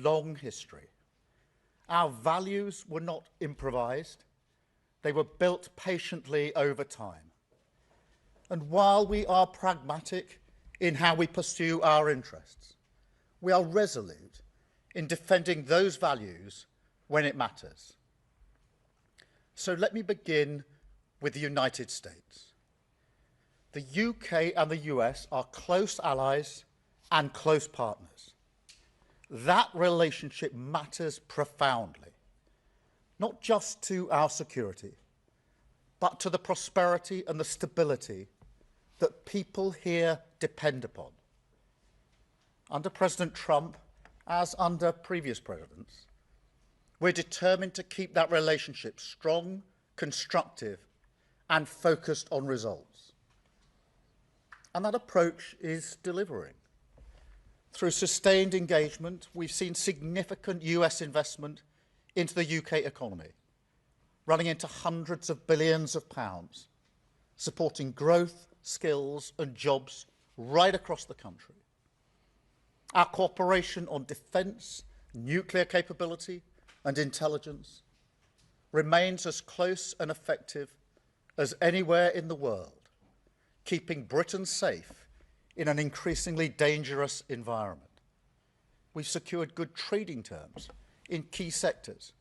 long history. Our values were not improvised. They were built patiently over time. And while we are pragmatic in how we pursue our interests, we are resolute in defending those values when it matters. So let me begin with the United States. The UK and the US are close allies and close partners. That relationship matters profoundly, not just to our security, but to the prosperity and the stability that people here depend upon. Under President Trump, as under previous presidents, we're determined to keep that relationship strong, constructive, and focused on results. And that approach is delivering. Through sustained engagement, we've seen significant US investment into the UK economy, running into hundreds of billions of pounds, supporting growth, skills, and jobs right across the country. Our cooperation on defence, nuclear capability, and intelligence remains as close and effective as anywhere in the world, keeping Britain safe in an increasingly dangerous environment. We've secured good trading terms in key sectors,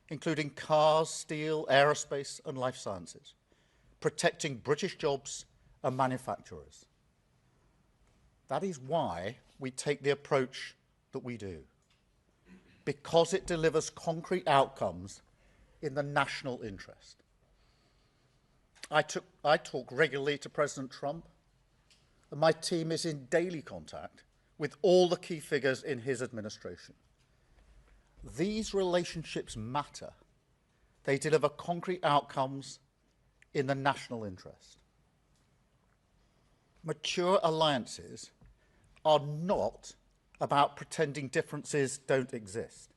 including cars, steel, aerospace, and life sciences, protecting British jobs and manufacturers. That is why we take the approach that we do, because it delivers concrete outcomes in the national interest. I talk regularly to President Trump, and my team is in daily contact with all the key figures in his administration. These relationships matter. They deliver concrete outcomes in the national interest. Mature alliances are not about pretending differences don't exist.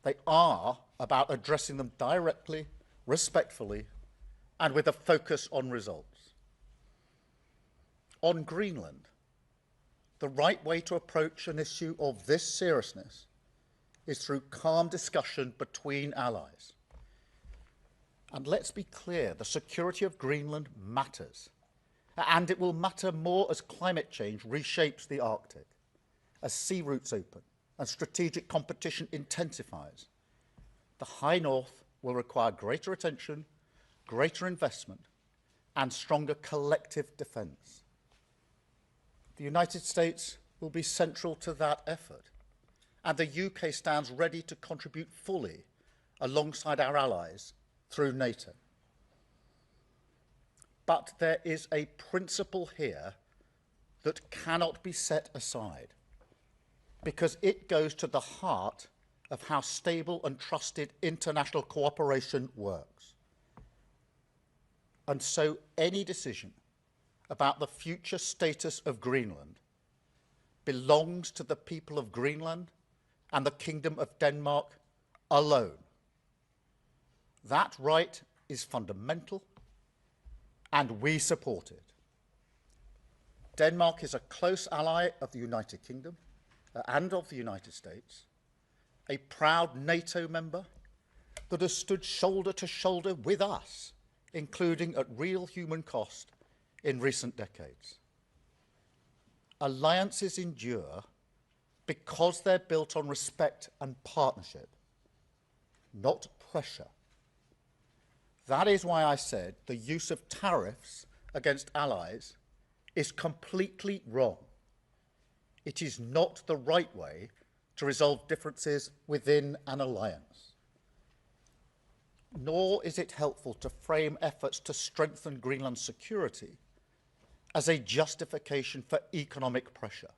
They are about addressing them directly, respectfully, and with a focus on results. On Greenland, the right way to approach an issue of this seriousness is through calm discussion between allies. And let's be clear, the security of Greenland matters, and it will matter more as climate change reshapes the Arctic, as sea routes open and strategic competition intensifies. The High North will require greater attention, greater investment, and stronger collective defence. The United States will be central to that effort, and the UK stands ready to contribute fully alongside our allies through NATO. But there is a principle here that cannot be set aside, because it goes to the heart of how stable and trusted international cooperation works. And so any decision about the future status of Greenland belongs to the people of Greenland and the Kingdom of Denmark alone. That right is fundamental, and we support it. Denmark is a close ally of the United Kingdom and of the United States, a proud NATO member that has stood shoulder to shoulder with us, including at real human cost in recent decades. Alliances endure because they're built on respect and partnership, not pressure. That is why I said the use of tariffs against allies is completely wrong. It is not the right way to resolve differences within an alliance. Nor is it helpful to frame efforts to strengthen Greenland's security as a justification for economic pressure.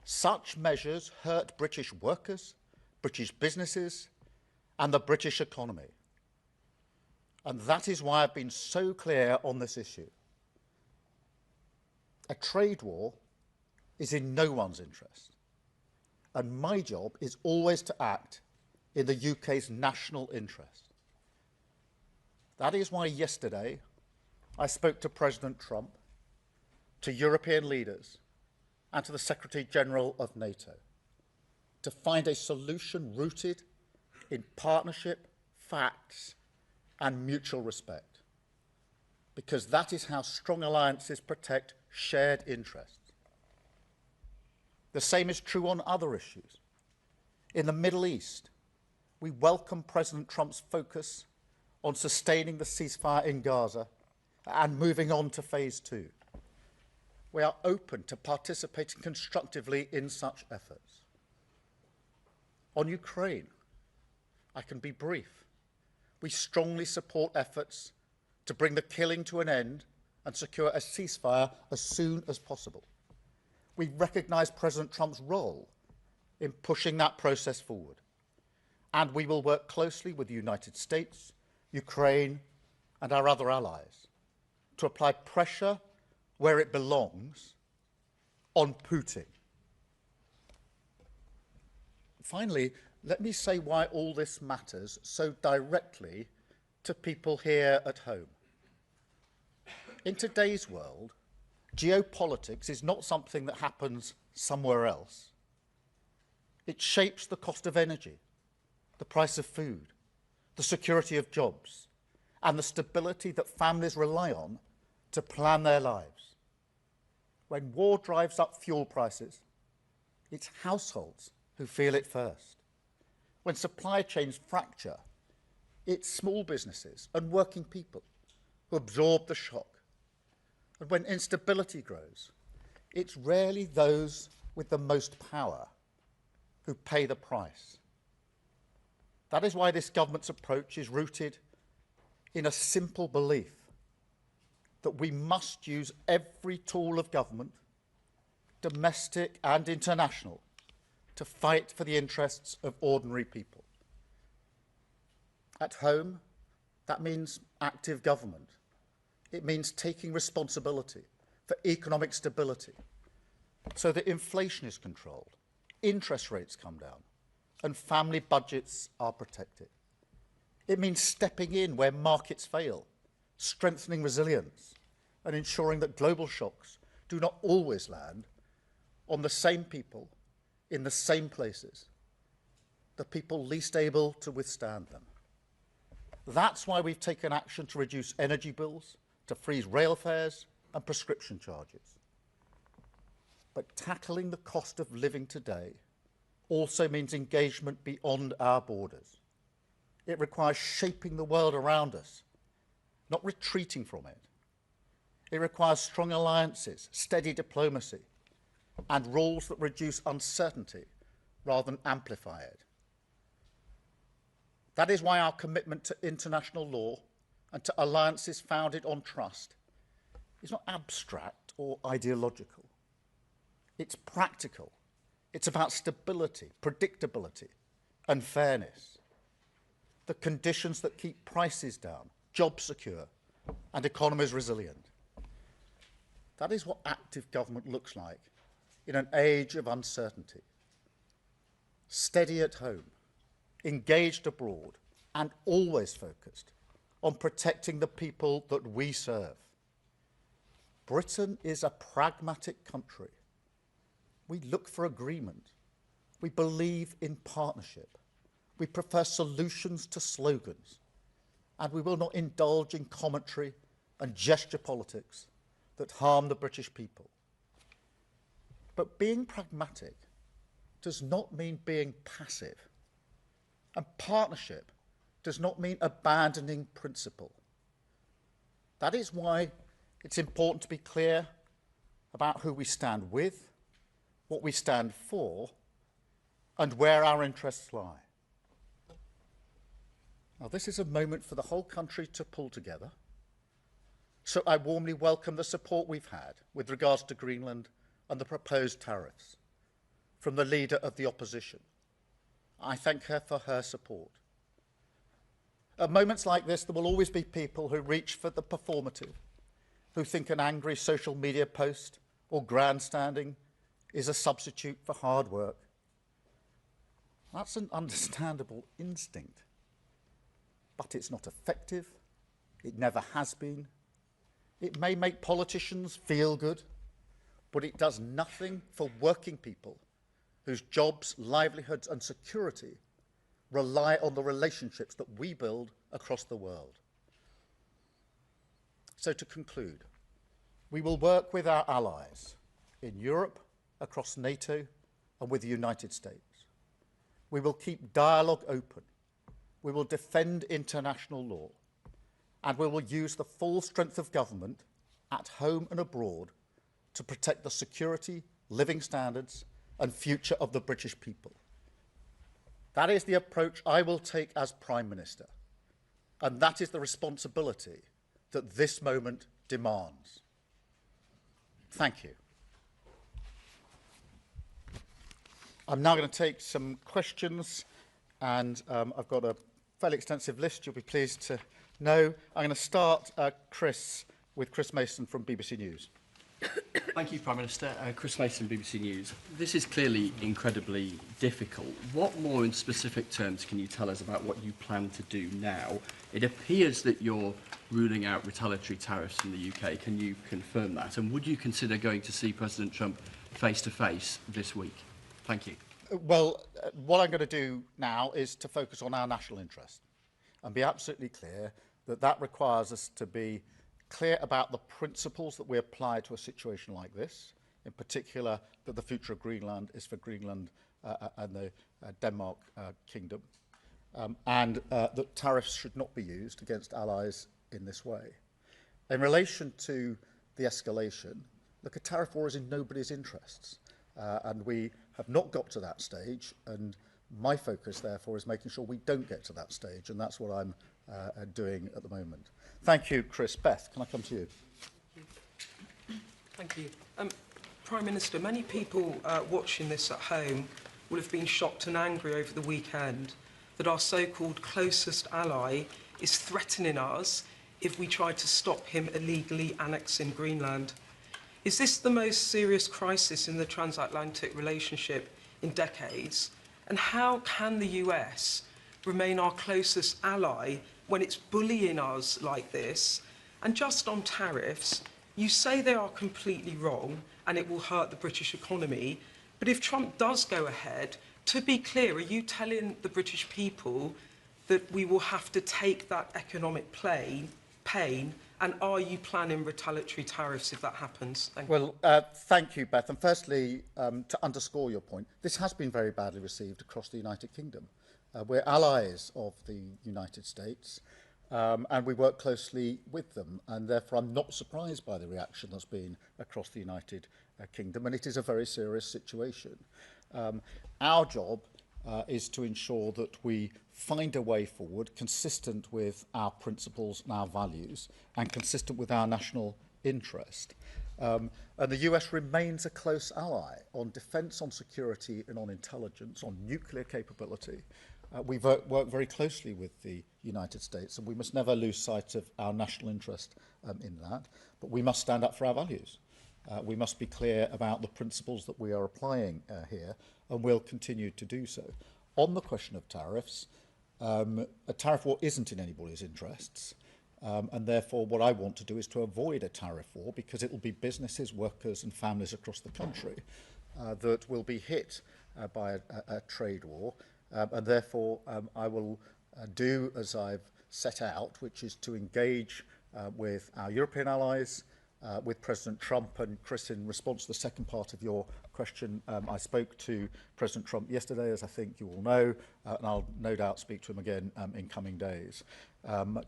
Such measures hurt British workers, British businesses, and the British economy. And that is why I've been so clear on this issue. A trade war is in no one's interest, and my job is always to act in the UK's national interest. That is why yesterday I spoke to President Trump, to European leaders, and to the Secretary General of NATO. to find a solution rooted in partnership, facts, and mutual respect, because that is how strong alliances protect shared interests. The same is true on other issues. In the Middle East, we welcome President Trump's focus on sustaining the ceasefire in Gaza and moving on to phase 2. We are open to participating constructively in such efforts. On Ukraine, I can be brief. We strongly support efforts to bring the killing to an end and secure a ceasefire as soon as possible. We recognise President Trump's role in pushing that process forward, and we will work closely with the United States, Ukraine, and our other allies to apply pressure where it belongs on Putin. Finally, let me say why all this matters so directly to people here at home. In today's world, geopolitics is not something that happens somewhere else. It shapes the cost of energy, the price of food, the security of jobs, and the stability that families rely on to plan their lives. When war drives up fuel prices, it's households who feel it first. When supply chains fracture, it's small businesses and working people who absorb the shock. And when instability grows, it's rarely those with the most power who pay the price. That is why this government's approach is rooted in a simple belief that we must use every tool of government, domestic and international, to fight for the interests of ordinary people. At home, that means active government. It means taking responsibility for economic stability so that inflation is controlled, interest rates come down, and family budgets are protected. It means stepping in where markets fail, strengthening resilience, and ensuring that global shocks do not always land on the same people in the same places, the people least able to withstand them. That's why we've taken action to reduce energy bills, to freeze rail fares and prescription charges. But tackling the cost of living today also means engagement beyond our borders. It requires shaping the world around us, not retreating from it. It requires strong alliances, steady diplomacy, and rules that reduce uncertainty rather than amplify it. That is why our commitment to international law and to alliances founded on trust is not abstract or ideological. It's practical. It's about stability, predictability, and fairness. The conditions that keep prices down, jobs secure, and economies resilient. That is what active government looks like in an age of uncertainty. Steady at home, engaged abroad, and always focused on protecting the people that we serve. Britain is a pragmatic country. We look for agreement. We believe in partnership. We prefer solutions to slogans. And we will not indulge in commentary and gesture politics that harm the British people. But being pragmatic does not mean being passive. And partnership does not mean abandoning principle. That is why it's important to be clear about who we stand with, what we stand for, and where our interests lie. Now, this is a moment for the whole country to pull together. So I warmly welcome the support we've had with regards to Greenland and the proposed tariffs from the leader of the opposition. I thank her for her support. At moments like this, there will always be people who reach for the performative, who think an angry social media post or grandstanding is a substitute for hard work. That's an understandable instinct, but it's not effective. It never has been. It may make politicians feel good, but it does nothing for working people whose jobs, livelihoods and security rely on the relationships that we build across the world. So to conclude, we will work with our allies in Europe, across NATO and with the United States. We will keep dialogue open. We will defend international law, and we will use the full strength of government at home and abroad to protect the security, living standards and future of the British people. That is the approach I will take as Prime Minister, and that is the responsibility that this moment demands. Thank you. I'm now going to take some questions, and I've got a fairly extensive list, you'll be pleased to know. I'm going to start, with Chris Mason from BBC News. Thank you, Prime Minister. Chris Mason, BBC News. This is clearly incredibly difficult. What more in specific terms can you tell us about what you plan to do now? It appears that you're ruling out retaliatory tariffs in the UK. Can you confirm that? And would you consider going to see President Trump face-to-face this week? Thank you. Well, what I'm going to do now is to focus on our national interest and be absolutely clear that that requires us to be clear about the principles that we apply to a situation like this, in particular that the future of Greenland is for Greenland and the Denmark Kingdom, and that tariffs should not be used against allies in this way. In relation to the escalation, look, a tariff war is in nobody's interests, and we have not got to that stage, and my focus, therefore, is making sure we don't get to that stage, and that's what I'm doing at the moment. Thank you, Chris. Beth, can I come to you? Thank you. Prime Minister, many people watching this at home will have been shocked and angry over the weekend that our so-called closest ally is threatening us if we try to stop him illegally annexing Greenland. Is this the most serious crisis in the transatlantic relationship in decades? And how can the US remain our closest ally when it's bullying us like this? And just on tariffs, you say they are completely wrong and it will hurt the British economy. But if Trump does go ahead, to be clear, are you telling the British people that we will have to take that economic pain? And are you planning retaliatory tariffs if that happens? Thank you. Well, thank you, Beth. And firstly, to underscore your point, this has been very badly received across the United Kingdom. We're allies of the United States, and we work closely with them. And therefore, I'm not surprised by the reaction that's been across the United Kingdom. And it is a very serious situation. Our job is to ensure that we find a way forward consistent with our principles and our values and consistent with our national interest. And the US remains a close ally on defence, on security and on intelligence, on nuclear capability. We work very closely with the United States, and we must never lose sight of our national interest in that. But we must stand up for our values. We must be clear about the principles that we are applying here, and we'll continue to do so. On the question of tariffs, a tariff war isn't in anybody's interests, and therefore what I want to do is to avoid a tariff war, because it will be businesses, workers and families across the country that will be hit by a trade war, and therefore I will do as I've set out, which is to engage with our European allies, with President Trump. And Chris, in response to the second part of your question, I spoke to President Trump yesterday, as I think you all know, and I'll no doubt speak to him again in coming days.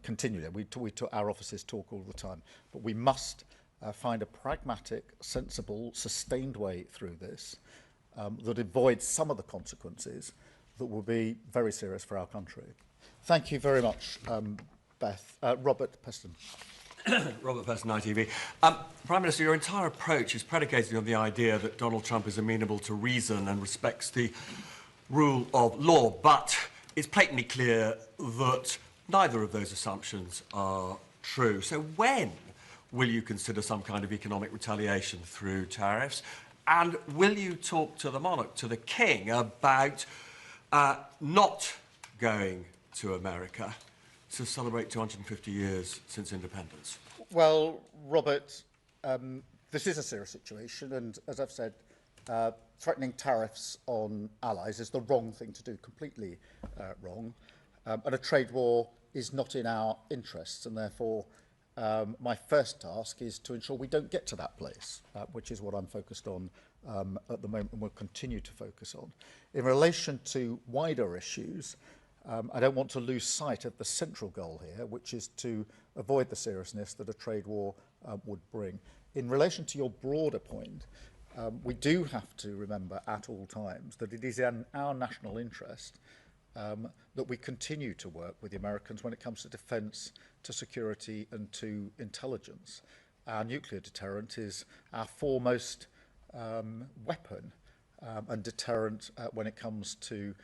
Continually, our offices talk all the time, but we must find a pragmatic, sensible, sustained way through this that avoids some of the consequences that will be very serious for our country. Thank you very much, Beth. Robert Peston. Robert Person, ITV. Prime Minister, your entire approach is predicated on the idea that Donald Trump is amenable to reason and respects the rule of law, but it's patently clear that neither of those assumptions are true. So when will you consider some kind of economic retaliation through tariffs? And will you talk to the monarch, to the king, about not going to America to celebrate 250 years since independence? Well, Robert, this is a serious situation, and as I've said, threatening tariffs on allies is the wrong thing to do, completely wrong. And a trade war is not in our interests, and therefore my first task is to ensure we don't get to that place, which is what I'm focused on at the moment and will continue to focus on. In relation to wider issues, I don't want to lose sight of the central goal here, which is to avoid the seriousness that a trade war would bring. In relation to your broader point, we do have to remember at all times that it is in our national interest that we continue to work with the Americans when it comes to defence, to security and to intelligence. Our nuclear deterrent is our foremost weapon and deterrent when it comes to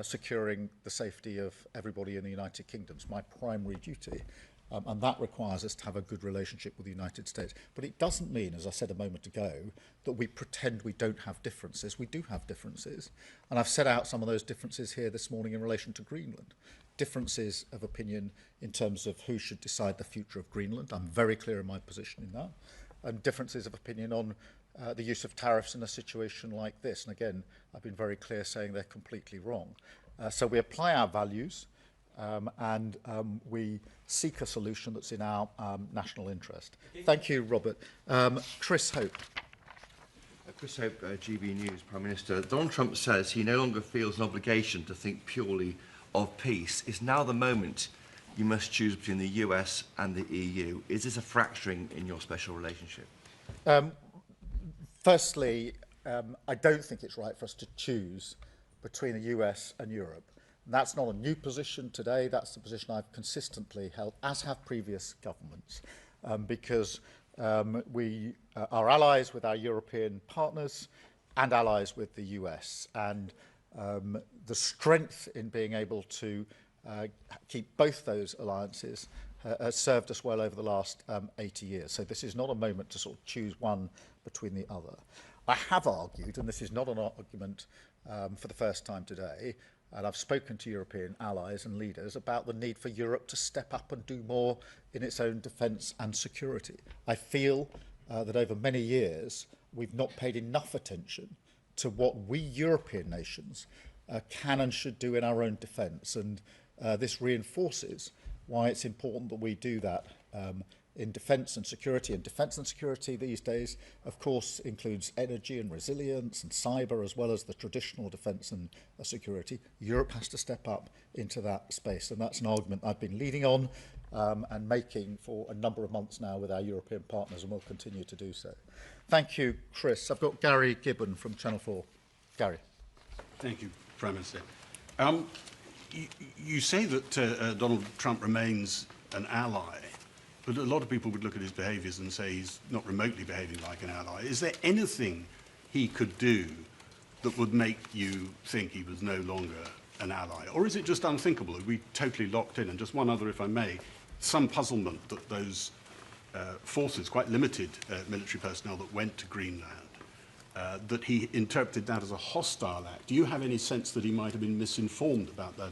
securing the safety of everybody in the United Kingdom. It's my primary duty. And that requires us to have a good relationship with the United States. But it doesn't mean, as I said a moment ago, that we pretend we don't have differences. We do have differences. And I've set out some of those differences here this morning in relation to Greenland. Differences of opinion in terms of who should decide the future of Greenland. I'm very clear in my position in that. And differences of opinion on the use of tariffs in a situation like this. And again, I've been very clear saying they're completely wrong. So we apply our values. And we seek a solution that's in our national interest. Thank you, Robert. Chris Hope. Chris Hope, GB News, Prime Minister. Donald Trump says he no longer feels an obligation to think purely of peace. Is now the moment you must choose between the US and the EU? Is this a fracturing in your special relationship? Firstly, I don't think it's right for us to choose between the US and Europe. That's not a new position today. That's the position I've consistently held, as have previous governments, because we are allies with our European partners and allies with the US. And the strength in being able to keep both those alliances has served us well over the last 80 years. So this is not a moment to sort of choose one between the other. I have argued, and this is not an argument for the first time today, and I've spoken to European allies and leaders about the need for Europe to step up and do more in its own defence and security. I feel that over many years we've not paid enough attention to what we European nations can and should do in our own defence, and this reinforces why it's important that we do that in defence and security. And defence and security these days, of course, includes energy and resilience and cyber, as well as the traditional defence and security. Europe has to step up into that space, and that's an argument I've been leading on and making for a number of months now with our European partners, and will continue to do so. Thank you, Chris. I've got Gary Gibbon from Channel 4. Gary. Thank you, Prime Minister. You say that Donald Trump remains an ally, but a lot of people would look at his behaviours and say he's not remotely behaving like an ally. Is there anything he could do that would make you think he was no longer an ally? Or is it just unthinkable? Are we totally locked in? And just one other, if I may, some puzzlement that those forces, quite limited military personnel that went to Greenland, that he interpreted that as a hostile act. Do you have any sense that he might have been misinformed about that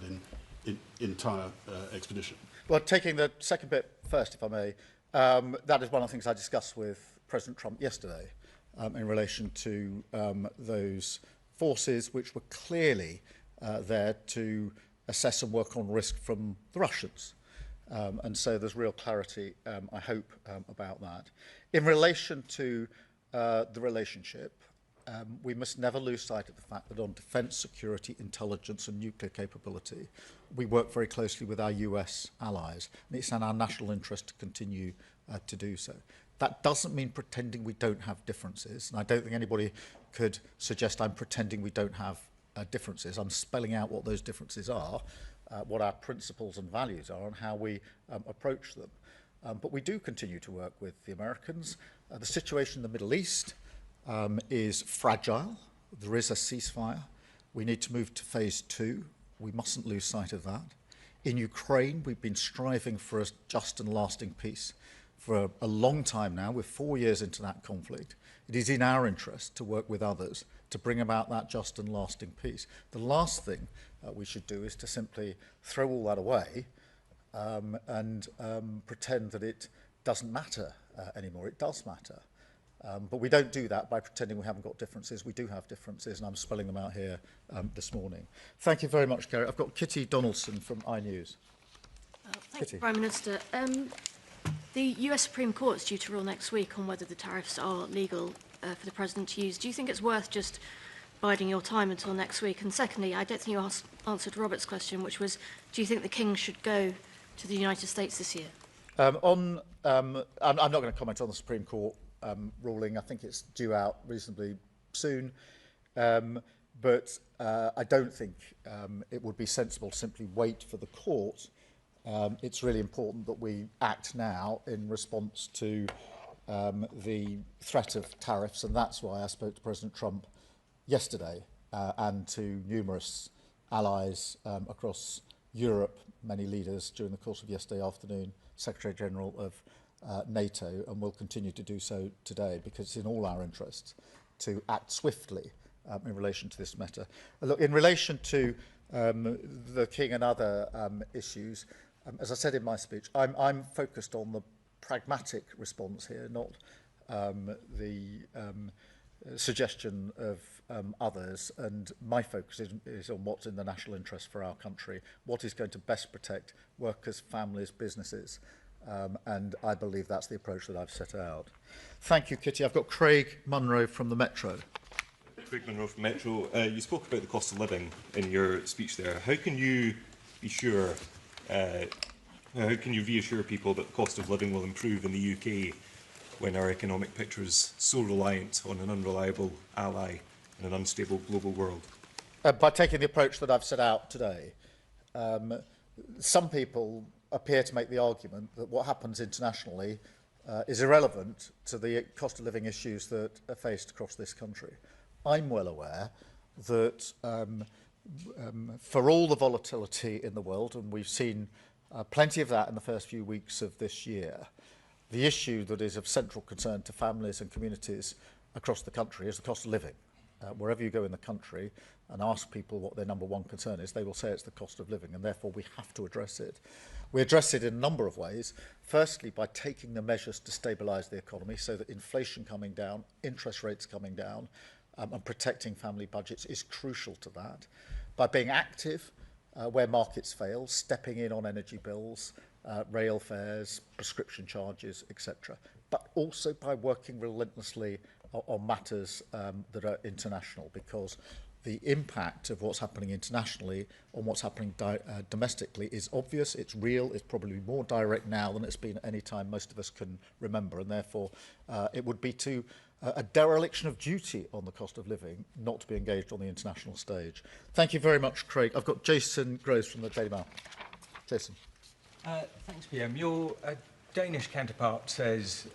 in entire expedition? Well, taking the second bit first, if I may, that is one of the things I discussed with President Trump yesterday in relation to those forces which were clearly there to assess and work on risk from the Russians. And so there's real clarity, I hope, about that. In relation to the relationship, we must never lose sight of the fact that on defence, security, intelligence and nuclear capability, we work very closely with our US allies, and it's in our national interest to continue to do so. That doesn't mean pretending we don't have differences, and I don't think anybody could suggest I'm pretending we don't have differences. I'm spelling out what those differences are, what our principles and values are, and how we approach them. But we do continue to work with the Americans. The situation in the Middle East is fragile. There is a ceasefire. We need to move to phase 2. We mustn't lose sight of that. In Ukraine, we've been striving for a just and lasting peace for a long time now. We're 4 years into that conflict. It is in our interest to work with others to bring about that just and lasting peace. The last thing we should do is to simply throw all that away and pretend that it doesn't matter anymore. It does matter. But we don't do that by pretending we haven't got differences. We do have differences, and I'm spelling them out here this morning. Thank you very much, Gary. I've got Kitty Donaldson from iNews. Thank Kitty. you, Prime Minister. The US Supreme Court is due to rule next week on whether the tariffs are legal for the President to use. Do you think it's worth just biding your time until next week? And secondly, I don't think you answered Robert's question, which was, do you think the King should go to the United States this year? I'm not going to comment on the Supreme Court ruling. I think it's due out reasonably soon. But I don't think it would be sensible to simply wait for the court. It's really important that we act now in response to the threat of tariffs, and that's why I spoke to President Trump yesterday and to numerous allies across Europe, many leaders during the course of yesterday afternoon, Secretary General of NATO, and will continue to do so today, because it's in all our interests to act swiftly in relation to this matter. Look, in relation to the King and other issues, as I said in my speech, I'm focused on the pragmatic response here, not the suggestion of others, and my focus is on what's in the national interest for our country, what is going to best protect workers, families, businesses, and I believe that's the approach that I've set out. Thank you, Kitty. I've got Craig Munro from the Metro. Craig Munro from Metro. You spoke about the cost of living in your speech there. How can you be sure, how can you reassure people that the cost of living will improve in the UK when our economic picture is so reliant on an unreliable ally in an unstable global world? By taking the approach that I've set out today. Some people appear to make the argument that what happens internationally is irrelevant to the cost of living issues that are faced across this country. I'm well aware that for all the volatility in the world, and we've seen plenty of that in the first few weeks of this year, the issue that is of central concern to families and communities across the country is the cost of living. Wherever you go in the country and ask people what their number one concern is, they will say it's the cost of living, and therefore we have to address it. We address it in a number of ways. Firstly, by taking the measures to stabilise the economy so that inflation coming down, interest rates coming down, and protecting family budgets is crucial to that. By being active where markets fail, stepping in on energy bills, rail fares, prescription charges, etc. But also by working relentlessly on matters that are international, because the impact of what's happening internationally on what's happening domestically is obvious, it's real, it's probably more direct now than it's been at any time most of us can remember, and therefore it would be to a dereliction of duty on the cost of living not to be engaged on the international stage. Thank you very much, Craig. I've got Jason Groves from the Daily Mail. Jason. Thanks, PM. Your Danish counterpart says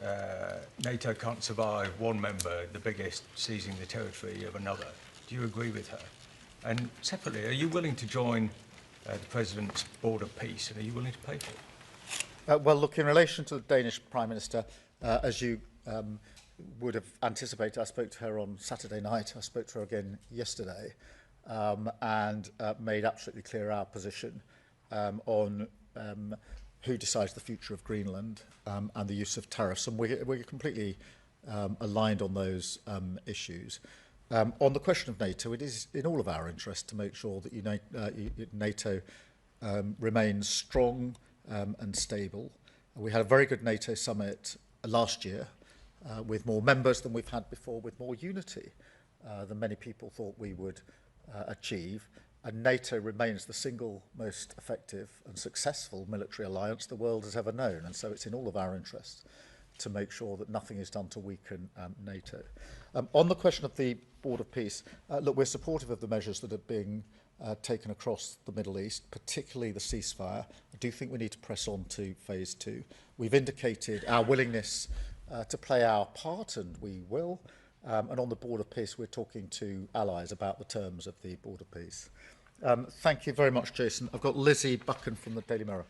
NATO can't survive one member, the biggest, seizing the territory of another. Do you agree with her? And separately, are you willing to join the President's Board of Peace, and are you willing to pay for it? Well, look, in relation to the Danish Prime Minister, as you would have anticipated, I spoke to her on Saturday night, I spoke to her again yesterday, and made absolutely clear our position on who decides the future of Greenland and the use of tariffs, and we're completely aligned on those issues. On the question of NATO, it is in all of our interest to make sure that NATO remains strong and stable. We had a very good NATO summit last year with more members than we've had before, with more unity than many people thought we would achieve. And NATO remains the single most effective and successful military alliance the world has ever known. And so it's in all of our interests to make sure that nothing is done to weaken NATO. On the question of the Board of Peace, look, we're supportive of the measures that are being taken across the Middle East, particularly the ceasefire. I do think we need to press on to phase 2. We've indicated our willingness to play our part, and we will. And on the Board of Peace, we're talking to allies about the terms of the Board of Peace. Thank you very much, Jason. I've got Lizzie Buchan from the Daily Mirror.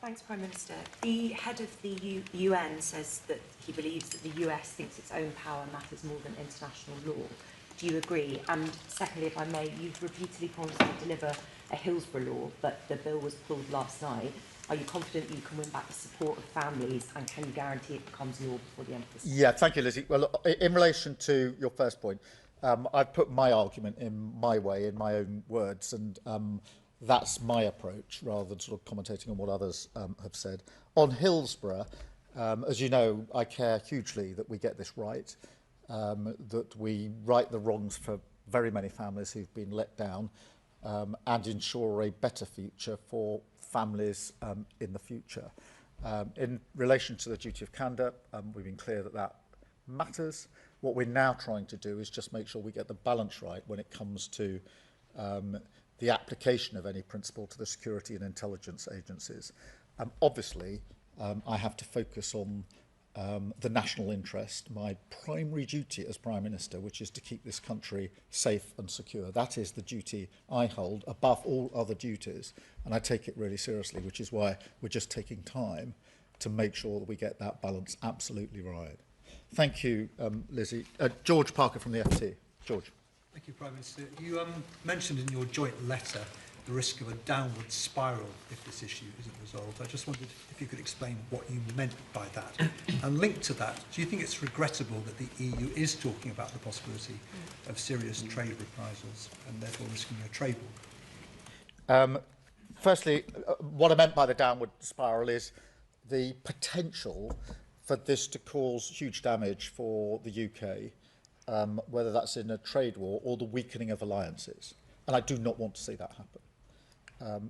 Thanks, Prime Minister. The head of the UN says that he believes that the US thinks its own power matters more than international law. Do you agree? And secondly, if I may, you've repeatedly promised to deliver a Hillsborough law, but the bill was pulled last night. Are you confident you can win back the support of families, and can you guarantee it becomes law before the end of the summer? Yeah, thank you, Lizzie. Well, look, in relation to your first point, I've put my argument in my way, in my own words, and that's my approach, rather than sort of commentating on what others have said. On Hillsborough, as you know, I care hugely that we get this right, that we right the wrongs for very many families who've been let down, and ensure a better future for families in the future. In relation to the duty of candour, we've been clear that that matters. What we're now trying to do is just make sure we get the balance right when it comes to the application of any principle to the security and intelligence agencies. Obviously, I have to focus on the national interest, my primary duty as Prime Minister, which is to keep this country safe and secure. That is the duty I hold above all other duties, and I take it really seriously, which is why we're just taking time to make sure that we get that balance absolutely right. Thank you, Lizzie. George Parker from the FT. George. Thank you, Prime Minister. You mentioned in your joint letter the risk of a downward spiral if this issue isn't resolved. I just wondered if you could explain what you meant by that. And linked to that, do you think it's regrettable that the EU is talking about the possibility of serious trade reprisals and therefore risking a trade war? Firstly, what I meant by the downward spiral is the potential for this to cause huge damage for the UK, whether that's in a trade war or the weakening of alliances. And I do not want to see that happen.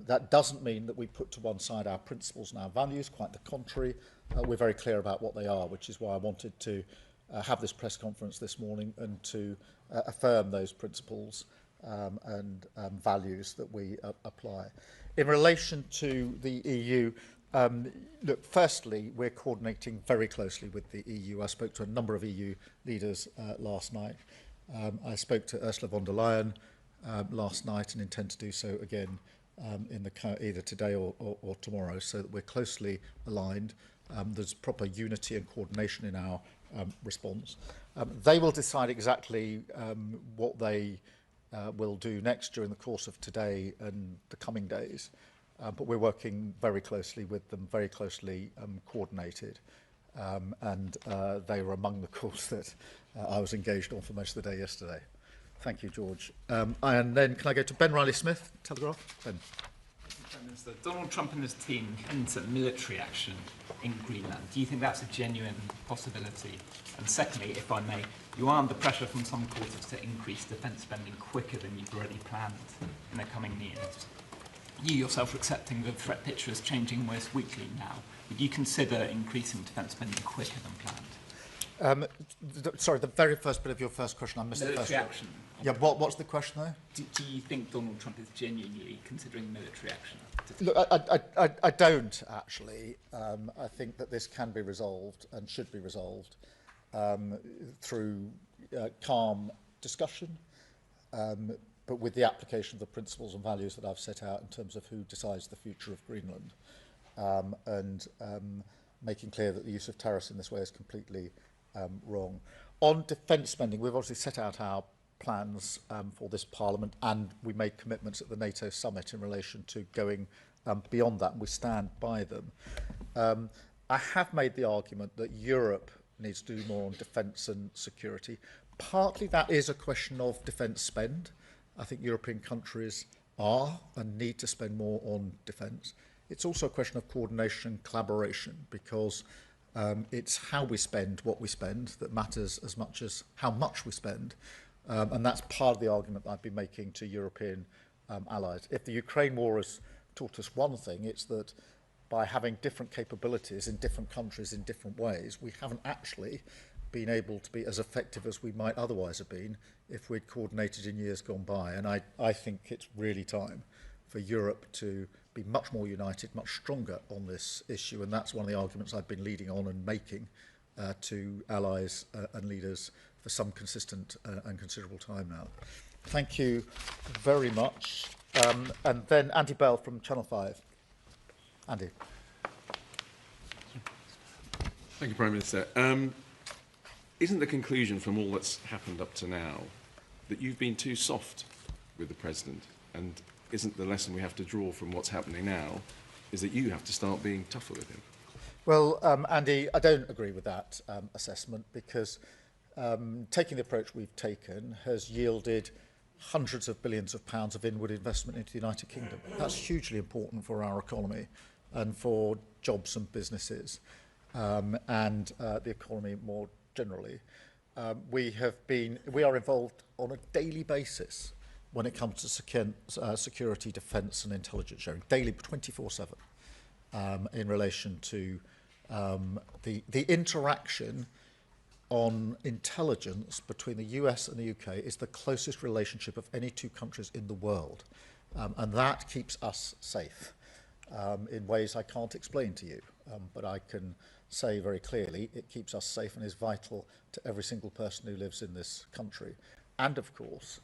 That doesn't mean that we put to one side our principles and our values, quite the contrary. We're very clear about what they are, which is why I wanted to have this press conference this morning and to affirm those principles and values that we apply. In relation to the EU, look, firstly, we're coordinating very closely with the EU. I spoke to a number of EU leaders last night. I spoke to Ursula von der Leyen last night and intend to do so again either today or tomorrow, so that we're closely aligned. There's proper unity and coordination in our response. They will decide exactly what they will do next during the course of today and the coming days. But we're working very closely with them, very closely coordinated. And they were among the calls that I was engaged on for most of the day yesterday. Thank you, George. And then can I go to Ben Riley-Smith, Telegraph? Ben. Prime Minister, Donald Trump and his team hint at military action in Greenland. Do you think that's a genuine possibility? And secondly, if I may, you are under pressure from some quarters to increase defence spending quicker than you've already planned in the coming years. You yourself are accepting the threat picture is changing almost weekly now. Would you consider increasing defence spending quicker than planned? Sorry, the very first bit of your first question, I missed the first action. Yeah, what's the question there? Do you think Donald Trump is genuinely considering military action? Look, I don't, actually. I think that this can be resolved and should be resolved through calm discussion, but with the application of the principles and values that I've set out in terms of who decides the future of Greenland, and making clear that the use of tariffs in this way is completely wrong. On defence spending, we've obviously set out our plans for this Parliament, and we made commitments at the NATO summit in relation to going beyond that, and we stand by them. I have made the argument that Europe needs to do more on defence and security. Partly that is a question of defence spend. I think European countries are and need to spend more on defence. It's also a question of coordination and collaboration, because it's how we spend what we spend that matters as much as how much we spend. And that's part of the argument that I've been making to European allies. If the Ukraine war has taught us one thing, it's that by having different capabilities in different countries in different ways, we haven't actually been able to be as effective as we might otherwise have been if we'd coordinated in years gone by. And I think it's really time for Europe to be much more united, much stronger on this issue. And that's one of the arguments I've been leading on and making to allies and leaders for some consistent and considerable time now. Thank you very much. And then Andy Bell from Channel 5. Andy. Thank you, Prime Minister. Isn't the conclusion from all that's happened up to now that you've been too soft with the President? And isn't the lesson we have to draw from what's happening now is that you have to start being tougher with him. Well, Andy, I don't agree with that assessment, because taking the approach we've taken has yielded hundreds of billions of pounds of inward investment into the United Kingdom. That's hugely important for our economy and for jobs and businesses, and the economy more generally. We are involved on a daily basis when it comes to security, defence and intelligence sharing, daily, 24/7, in relation to the interaction on intelligence between the US and the UK is the closest relationship of any two countries in the world. And that keeps us safe in ways I can't explain to you. But I can say very clearly it keeps us safe and is vital to every single person who lives in this country. And of course,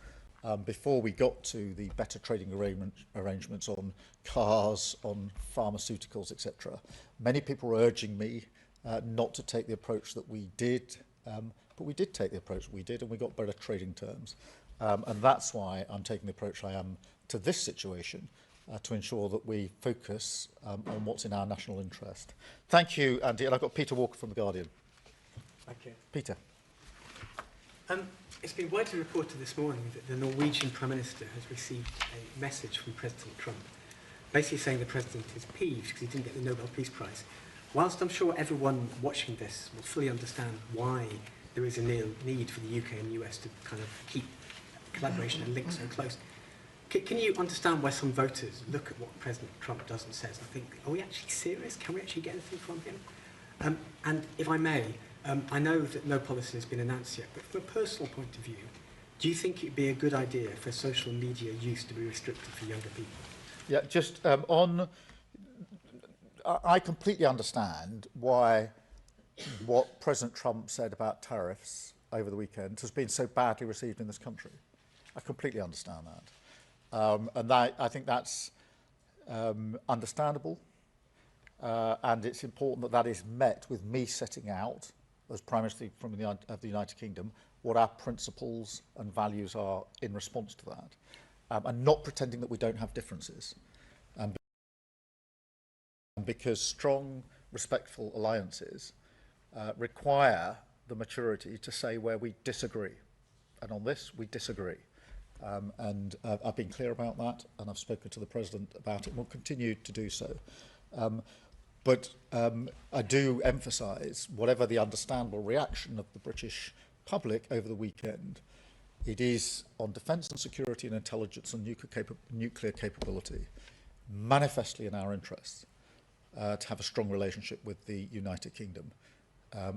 before we got to the better trading arrangements on cars, on pharmaceuticals, etc., many people were urging me not to take the approach that we did, but we did take the approach we did, and we got better trading terms. And that's why I'm taking the approach I am to this situation, to ensure that we focus on what's in our national interest. Thank you, Andy. And I've got Peter Walker from The Guardian. Thank you. Peter. It's been widely reported this morning that the Norwegian Prime Minister has received a message from President Trump, basically saying the President is peeved because he didn't get the Nobel Peace Prize. Whilst I'm sure everyone watching this will fully understand why there is a need for the UK and the US to kind of keep collaboration and links so close, can you understand why some voters look at what President Trump does and says and think, are we actually serious? Can we actually get anything from him? And if I may, I know that no policy has been announced yet, but from a personal point of view, do you think it would be a good idea for social media use to be restricted for younger people? Yeah, just I completely understand why what President Trump said about tariffs over the weekend has been so badly received in this country. I completely understand that. And I think that's understandable. And it's important that that is met with me setting out, as Prime Minister of the United Kingdom, what our principles and values are in response to that, and not pretending that we don't have differences. Because strong, respectful alliances require the maturity to say where we disagree. And on this, we disagree. And I've been clear about that, and I've spoken to the President about it, and will continue to do so. But I do emphasise, whatever the understandable reaction of the British public over the weekend, it is on defence and security and intelligence and nuclear capability, manifestly in our interests, to have a strong relationship with the United Kingdom.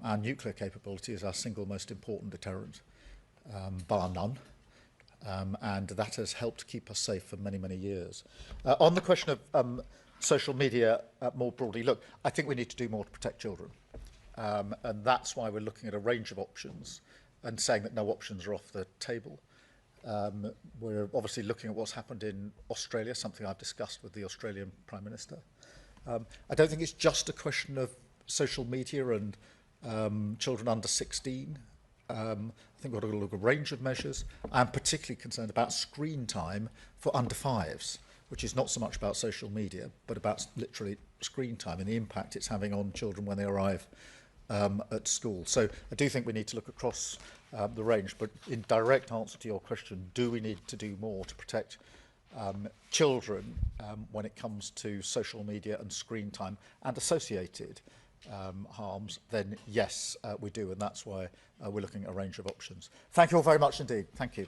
Our nuclear capability is our single most important deterrent, bar none. And that has helped keep us safe for many, many years. On the question of social media more broadly, look, I think we need to do more to protect children. And that's why we're looking at a range of options and saying that no options are off the table. We're obviously looking at what's happened in Australia, something I've discussed with the Australian Prime Minister. I don't think it's just a question of social media and children under 16. I think we've got to look at a range of measures. I'm particularly concerned about screen time for under fives, which is not so much about social media, but about literally screen time and the impact it's having on children when they arrive at school. So I do think we need to look across the range, but in direct answer to your question, do we need to do more to protect children when it comes to social media and screen time and associated harms, then yes, we do, and that's why we're looking at a range of options. Thank you all very much indeed. Thank you.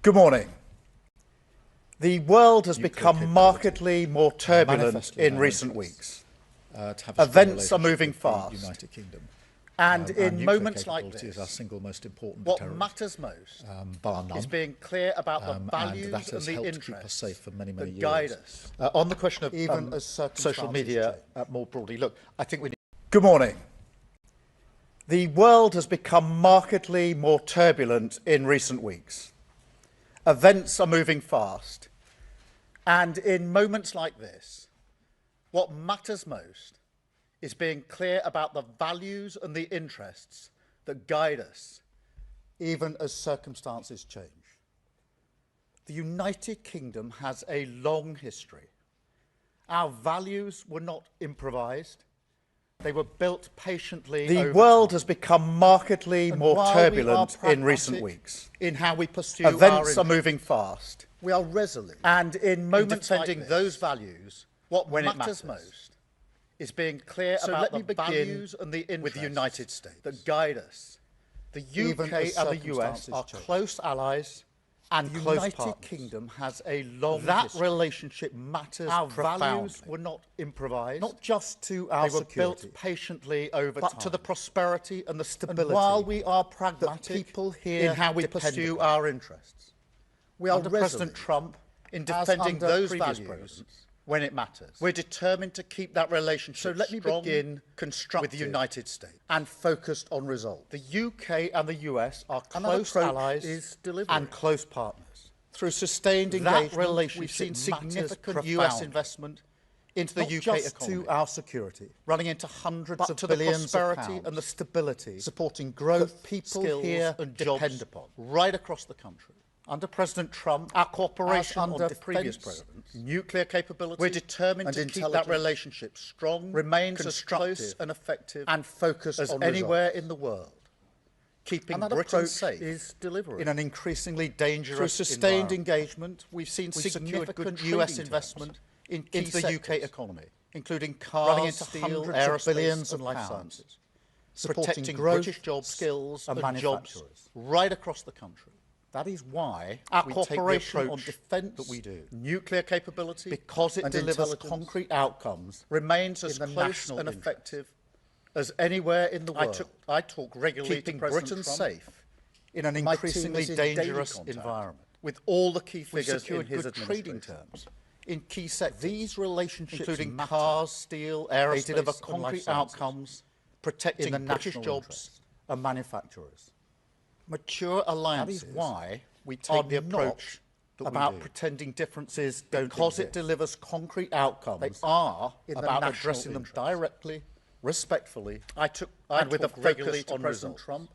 Good morning. The world has become markedly more turbulent in recent weeks. Events are moving fast. United Kingdom. And in moments like this, our single most important what matters most is being clear about the values and the interests keep us safe for many, many that guide us. On the question of even as social media more broadly, look, I think we need... Good morning. The world has become markedly more turbulent in recent weeks. Events are moving fast. And in moments like this, what matters most is being clear about the values and the interests that guide us, even as circumstances change. The United Kingdom has a long history. Our values were not improvised. They were built patiently over time. The world has become markedly more turbulent in recent weeks. In how we pursue our events are moving fast. We are resolute. And in moments like this, those values, what matters most is being clear about the values and the interests with the United States that guide us. The UK and the US are close allies and close partners. The United Kingdom has a long history. That relationship matters profoundly. Our values were not improvised. Not just to our security. They were built patiently over time. But to the prosperity and the stability. And while we are pragmatic people here in how we pursue our interests, we are under President Trump in defending those values when it matters. We're determined to keep that relationship strong, constructive with the United States and focused on results. The UK and the US are close allies and close partners. Through sustained engagement, we've seen significant US investment into the UK economy, to our security, running into hundreds of billions of pounds, and the stability, supporting growth, people here and jobs depend upon, right across the country. Under President Trump, our cooperation under previous presidents, nuclear capability, we're determined to keep that relationship strong, remains as close and effective and focused as anywhere in the world. Keeping Britain safe is delivering in an increasingly dangerous through sustained engagement. We've seen significant US investment into the UK economy, including cars, running into steel, aerospace, billions and life sciences, supporting growth, British jobs, skills and jobs right across the country. That is why our cooperation on defence that we do, nuclear capability, because it delivers concrete outcomes, remains as close and effective as anywhere in the world. I talk regularly keeping to Britain safe in an increasingly dangerous environment, with all the key figures in his trading terms in key sectors. These relationships, including cars, steel, aerospace, they deliver concrete outcomes, protecting British jobs and manufacturers. Mature alliances. That is why we take the approach about pretending differences don't exist. Because it delivers concrete outcomes. They are about addressing them directly, respectfully, and with a focus on President Trump.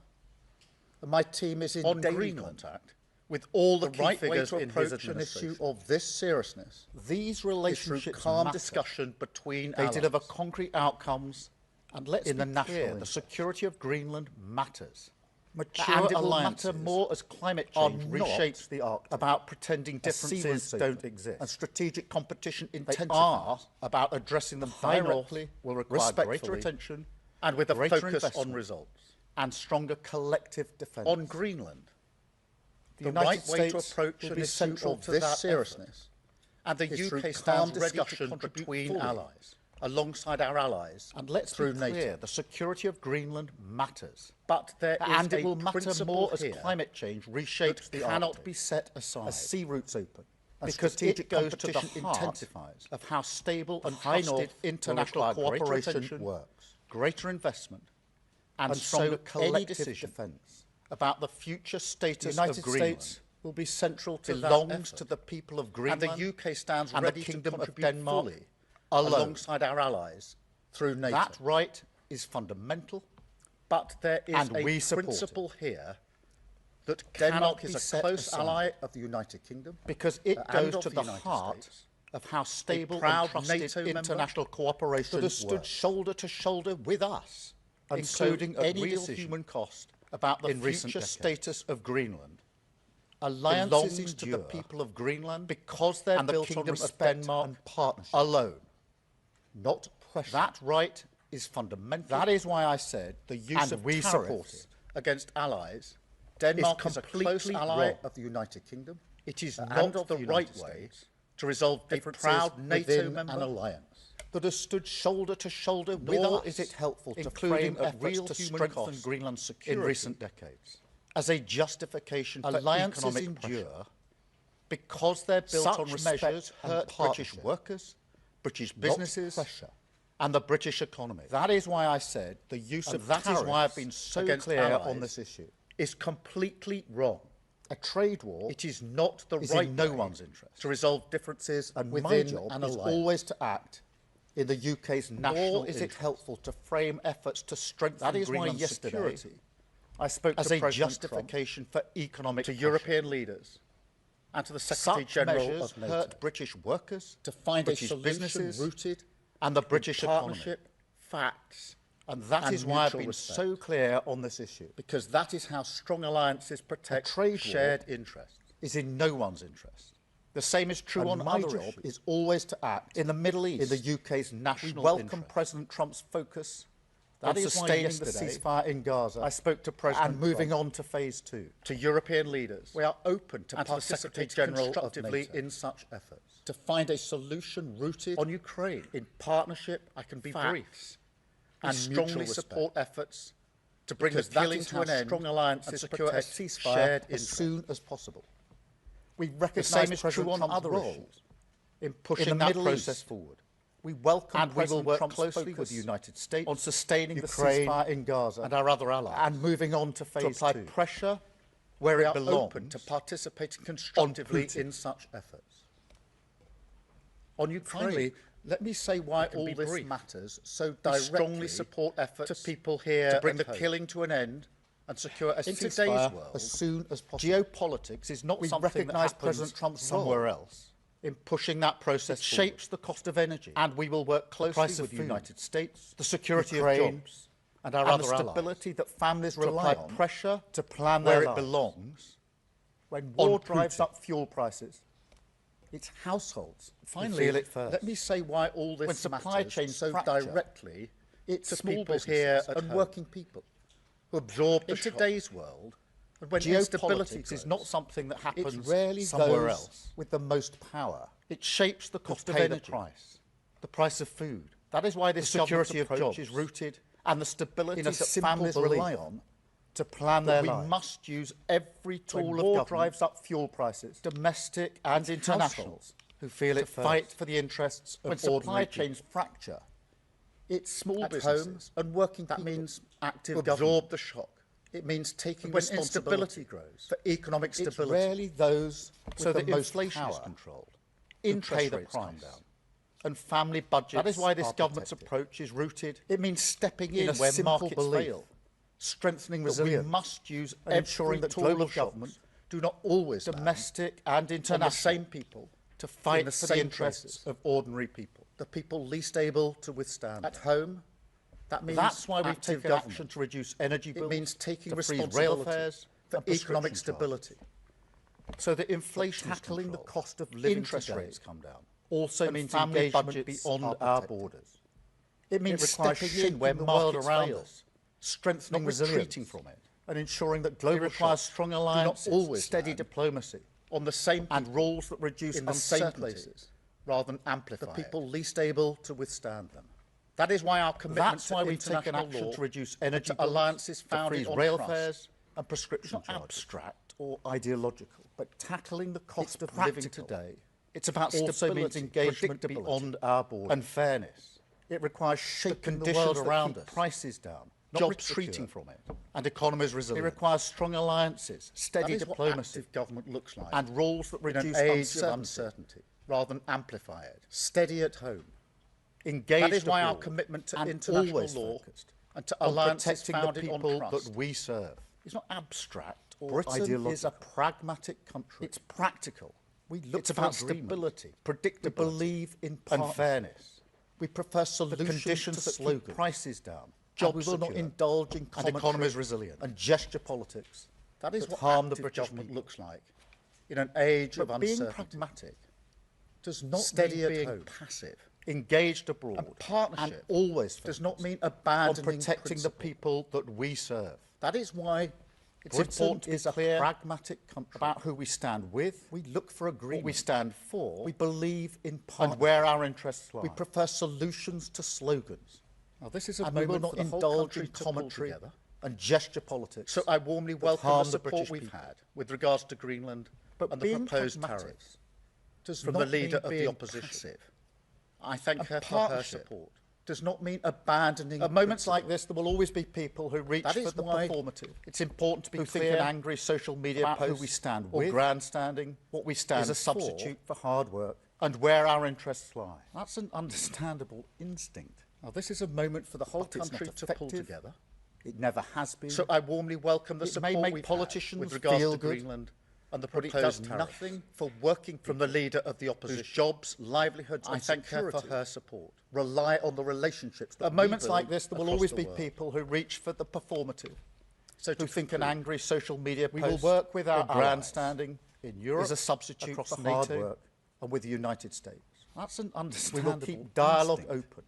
And my team is in daily contact with all the key figures in his administration. An issue of this seriousness. These relationships calm discussion between allies. They deliver concrete outcomes, and let's be clear, the security of Greenland matters. Mature alliances matter more as climate change reshapes the Arctic, about pretending differences don't exist, and strategic competition intensifies. They are about addressing them directly, will require greater attention, and with a focus on results, and stronger collective defence. On Greenland, the United States to approach an issue of this seriousness, and the UK stands ready to contribute between allies. Alongside our allies, and let's be clear, the security of Greenland matters. But there is it will matter more as climate change reshapes the Arctic, cannot be set aside as sea routes open, because it goes to the heart of how stable and trusted international cooperation works. Greater investment and stronger collective defence about the future status of Greenland will be central to belongs to the people of Greenland, and the UK stands ready to contribute Denmark fully, alongside our allies through NATO. That right is fundamental, but there is a principle here that Denmark is a close ally of the United Kingdom because it goes to the heart of how stable and trusted international cooperation that has stood shoulder to shoulder with us, including at real human cost, about the future status of Greenland. Alliances to the people of Greenland because they're built on respect and partnership alone. Not pressure. That right is fundamental. That is why I said the use of tariffs against allies. Denmark is a close ally of the United Kingdom. It is not the right way to resolve differences proud NATO member an alliance that has stood shoulder to shoulder with us. Is it helpful to frame efforts to strengthen Greenland's security in recent decades as a justification for alliances endure because they're built on respect hurt British workers, British businesses, and the British economy. That is why I said the use of that is why I've been so clear on this issue is completely wrong. A trade war, it is not the is right in no way one's interest to resolve differences and within my job an is alliance. always to act in the UK's national Nor is it interest. helpful to frame efforts to strengthen That is why Greenland's yesterday security I spoke as to a President justification Trump, for economic to pressure. European leaders and to the Secretary Such General measures of NATO hurt British workers, to find British a solution businesses, rooted and the in British economy. partnership, facts, And that and is why I've mutual been respect. so clear on this issue. because that is how strong alliances protect trade shared war interests. Is in no one's interest. The same is true And on my other job issues. is always to act In the Middle East, in the UK's we national welcome interest. President Trump's focus That on is why sustaining the yesterday ceasefire in Gaza. I spoke to President and moving Trump. on to phase 2. To European leaders, we are open to and to the Secretary participate General of constructively NATO. in such efforts to find a solution rooted on Ukraine in partnership. I can be brief, and and strongly mutual support efforts to bring the Because that killing is to how an end strong alliances and secure a protect ceasefire shared as interest. soon as possible. We The recognise same is President true on Trump's other role issues. in pushing in the that Middle process East. forward. We welcome And we will President work Trump's closely focus with the United States, on sustaining Ukraine, the ceasefire in Gaza and our other allies, and moving on to phase apply 2. pressure where we it are belongs open to participating constructively Putin. in such efforts. On Ukraine, Finally, let me say why can all be this brief. matters so We directly strongly support efforts to people here to bring at the home. killing to an end and secure a In ceasefire today's world, as soon as possible. Geopolitics is not we something that recognise happens President Trump's somewhere role else. In pushing that process, it shapes the cost of energy, and we will work closely price with of the food, United States, the security Ukraine, of jobs, and our and other the stability allies, that families to rely apply on pressure to plan where where it it belongs belongs. When on war drives Putin. up fuel prices, it's households who Finally, feel it first. let me say why all this When supply matters chains so fracture, directly it's to small people businesses here at and home. working people who absorb In the shock. today's world, And when geopolitics instability is grows, not something that happens it's rarely somewhere those else. with the most power. It shapes the cost of pay energy, the price of food. That is why this The security of government's approach jobs, is rooted and the stability in a that simple families belief rely on to plan that their we lives. must use every tool When of war government drives up fuel prices, domestic and It's international, households who feel to it fight first. for the interests of When ordinary supply people. chains fracture. It's small at businesses home and working that people means active who government. absorb the shock. It means taking When responsibility instability grows for economic it's stability. rarely those so with that the most inflation is power controlled, who interest pay the rates price. come down, And family budgets. That is why this are government's protected. approach is rooted. It means stepping in in a where simple markets belief fail, strengthening that we resilience. must use and ensuring that tool global of shocks government do not always domestic and international on the same people to fight the for the same interests places. of ordinary people, the people least able to withstand. At home, that means That's why we've active taken government. action to reduce energy bills, It means taking to freeze responsibility rail fares for and prescription economic charges. stability, so that inflation is tackling the controlled. cost of living interest today rates come down. Also and means family engagement budgets beyond are our protected. borders. It means requires stepping in where shaking the markets world around fail, us, strengthening not resilience, retreating from it, and ensuring that global requires shocks strong do not alliances, always steady steady diplomacy on the same and rules that reduce in the same uncertainty places, rather than amplify the it. people least able to withstand them. That is why our commitment That's why we've taken international action law to reduce energy and to bills, alliances to founded freeze on rail trust fares and prescription It's not charges. Abstract or ideological, but tackling the cost It's of living practical. today. It's about Also stability, means engagement predictability, beyond our borders, and fairness. It requires shaking the conditions world that around keep us, prices down, not job retreating secure, from it, and economies resilient. It requires strong alliances, steady That is what diplomacy, active government looks like and rules that in an reduce age of uncertainty rather than amplify it. Steady at home, engaged That is why our abroad, commitment to and international always law focused and to on alliances protecting the founded on people trust that we serve. It's not abstract or Britain ideological. is a pragmatic country. It's practical. We look It's for about agreement, stability, predictability, we believe in and fairness. We prefer solutions conditions that that keep prices down. job And we will not secure, indulge in and commentary economies resilient. and gesture politics. That is that what harm the active British government people. looks like in an age But of being uncertainty. pragmatic does not Steady mean at being home. passive, engaged abroad, And partnership and always does not mean on abandoning protecting the people that we serve. That is why it's Britain important to be is a clear pragmatic country about who we stand with. We look for agreement. What we stand for We believe in and partnership. where our interests lie. We prefer solutions to slogans. Now, this is a And we will moment not for the whole indulge country in to pull commentary together. and gesture politics. So I warmly welcome harm the the support British we've people. had with regards to Greenland But and the being proposed pragmatic tariffs does from not the leader mean of the being opposition. passive. I thank And her for her partnership support does not mean abandoning. At moments like this, there will always be people who reach for the performative. It's important to be clear. Think angry social media about posts, who we stand with, or grandstanding. What we stand is a substitute for hard work, and where our interests lie. That's an understandable instinct. Now, this is a moment for the whole country to pull together. It never has been. So I warmly welcome the support may make politicians with regards to Greenland and the proposed tariff. Nothing for working from the leader of the opposition. Whose jobs, livelihoods, and security for her support. Rely on the relationships. At moments like this, there will always be people who reach for the performative. So who think an angry social media post, we will work with our grandstanding in Europe, is a substitute for hard work, and with the United States. That's an understandable. We will keep dialogue open.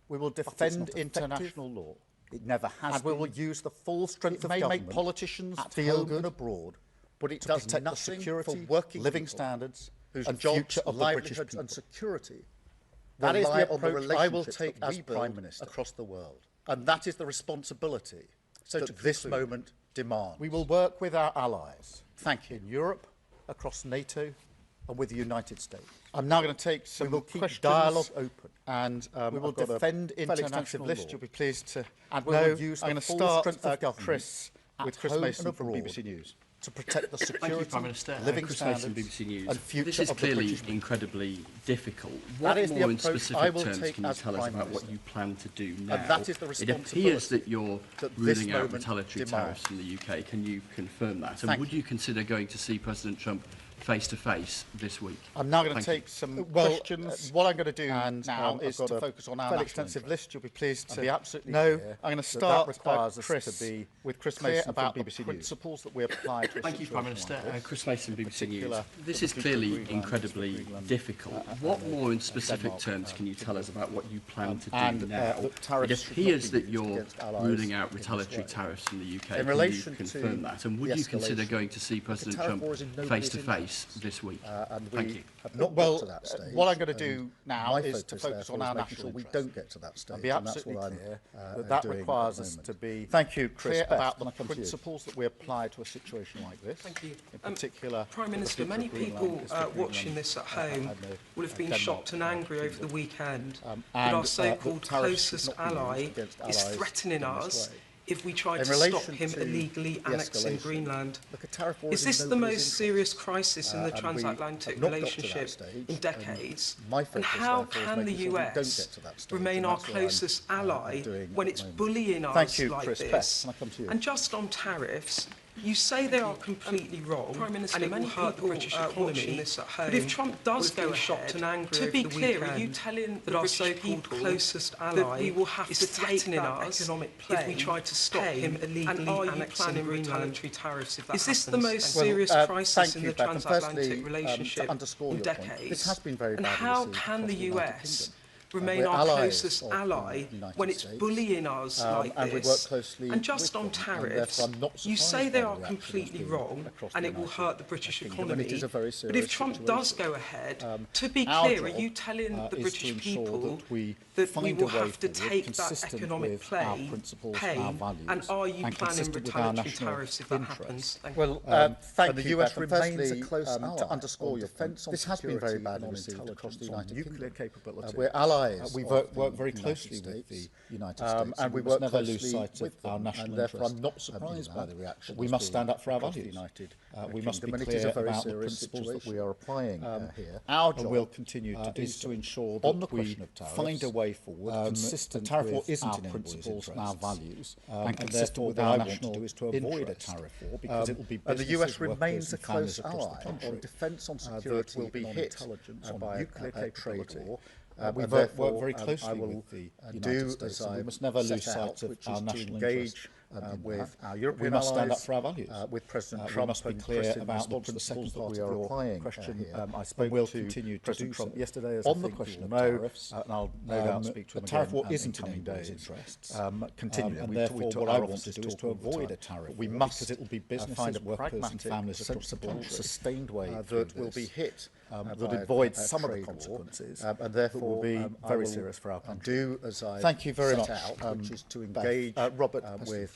We will defend international law. It never has and been. We will use the full strength of government. It may make politicians feel good abroad, but it does nothing the security, for working living standards, and jobs, of livelihoods and security. That is the approach I will take as Prime Minister across the world, and that is the responsibility that this moment demands. We will work with our allies. Thank you. In Europe, across NATO, and with the United States. I'm now going to take some questions. Dialogue open, and we will defend international list. Law. You'll be pleased to know. I'm going to start Chris with Chris Mason from BBC News to protect the security, Thank you, Prime Minister. living Chris standards, Mason, BBC News. and future This is of clearly the incredibly difficult. What more in specific terms can you tell us about what you plan to do now? And that is the it appears that you're ruling out retaliatory tariffs from the UK. Can you confirm that? And would you consider going to see President Trump face-to-face this week? I'm now going to take some questions. What I'm going to do now is to focus on our fairly extensive list. You'll be pleased to be absolutely know. I'm going to start Chris with Chris Mason about the principles that we apply to. Thank you, Prime Minister. Chris Mason, BBC News. This is clearly incredibly difficult. What more in specific terms can you tell us about what you plan to do now? It appears that you're ruling out retaliatory tariffs from the UK. Can you confirm that? And would you consider going to see President Trump face-to-face this week? Thank you. Well, what I'm going to do now is to focus on our national we don't get to that stage. And be absolutely clear that requires us to be clear about the principles that we apply to a situation like this. Thank you. In particular, Prime Minister, many people watching this at home will have been shocked and angry over the weekend that our so-called closest ally is threatening us if we try to stop him illegally annexing Greenland. Is this the most serious crisis in the transatlantic relationship in decades? And how can the US remain our closest ally when it's bullying us like this? And just on tariffs, you say they are completely wrong, Prime Minister, and it will hurt the British economy. This at home, but if Trump does go shocked and angry, to be clear, are you telling that our so-called closest ally we will have is threatening us economic play if we try to stop him illegally and are you planning retaliatory tariffs if that happens? Is this the most serious crisis in the transatlantic relationship in decades? This has been very and how can the US remain our closest ally when it's bullying us like this? And just on tariffs, you say they are completely wrong and it will hurt the British economy. But if Trump does go ahead, to be clear, are you telling the British people that we will have to take that economic pain? And are you planning retaliatory tariffs if that happens? Well, thank you. The US remains a close ally. To underscore your defence on security, knowledge across the United Kingdom capability. We're allies. We work very closely with the United States, and we must never lose sight of our national interests. Therefore, I'm not surprised by the reaction. We must stand up for our values. We must be clear about the principles that we are applying here. Our job will continue to do is to ensure that we find a way forward consistent with our principles and our values, and consistent with our national interest. To avoid a tariff war, because it will be businesses, the US remains a close ally on defence, on security, will be hit by nuclear capability. We work very closely with the United States, and we must never lose sight of our national interest. With our European we must stand up for our values. With President Trump, we must be clear about the principles that we are applying. I spoke to continue President Trump yesterday on the question of tariffs, and I'll no doubt speak to him again. The tariff war isn't in India's interests. Continually, and therefore, what I want to do is to avoid a tariff. We must, because it will be businesses, workers, and families across the country, sustained way that will be hit. That avoids some of the consequences, and therefore will be very serious for our country. Do as I thank you very much. Which is to engage Robert with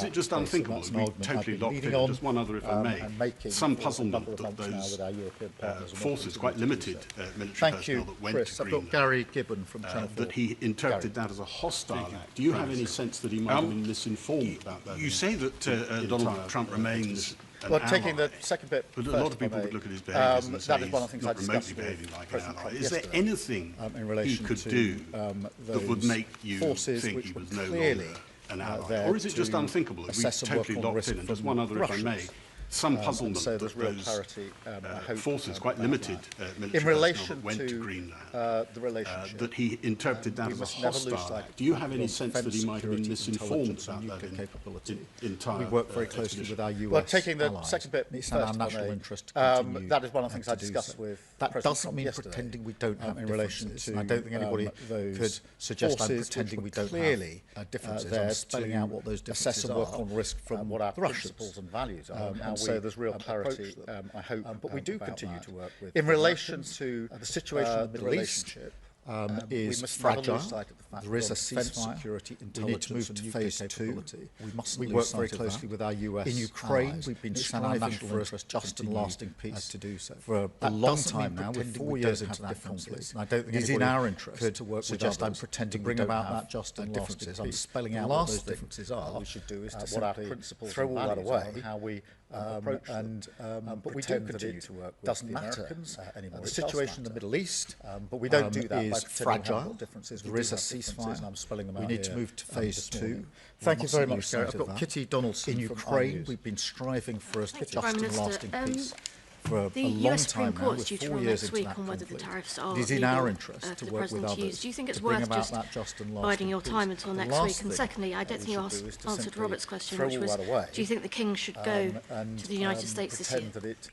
is it just unthinkable that we totally locked in? Just one other, if I may. Some puzzlement that those forces, quite limited military personnel that went to Greenland, I've got Gary Gibbon from Channel 4. that he interpreted that as a hostile act. Do you have any sense that he might have been misinformed about that? You say that Donald Trump remains an ally, taking the second bit but a lot of people would look at his behaviours and say he's not remotely behaving like an ally. Is there anything he could do that would make you think he was no longer an ally? Or is it just unthinkable that we totally locked in? And just one other, if I may. Some puzzlement so that those clarity, forces, quite limited military in relation personnel that went to Greenland, the relationship, that he interpreted that as a hostile act. Do you have any sense that he might have been misinformed about that in time? We work very closely with our US taking the allies. Second bit it's first, our national interest that is one of the things I discussed with that doesn't mean pretending we don't have in relation to I don't think anybody could suggest I'm pretending we don't have differences. I'm spelling out what those differences are. Assess and work on risk from what our principles and values are. say there's real clarity, I hope, but we do continue to work with in relation to the situation in the Middle East. Is fragile. There is a ceasefire. Security, we need to move to phase 2. We work very closely with our US in Ukraine. Allies. We've been striving for a just and lasting peace to do so for a long time now. We're 4 years into that conflict. I don't think it is in our interest to work with others. I'm pretending to bring about that just and lasting peace. I'm spelling out what those differences are. What we should do is to what our principles throw all that away. How we approach them. But we do continue to work with doesn't matter anymore. The situation in the Middle East, but we don't do that. Is fragile. There is a ceasefire. And I'm spelling them out. We need to move to phase 2. Thank you very much, Gary. I've got Kitty Donaldson in Ukraine. We've been striving for a just and lasting peace for a long time now. We're 4 years into that conflict. It is in our interest to work with others. Do you think it's worth just biding your time until next week? And secondly, I don't think you answered Robert's question, which was, do you think the King should go to the United States this year?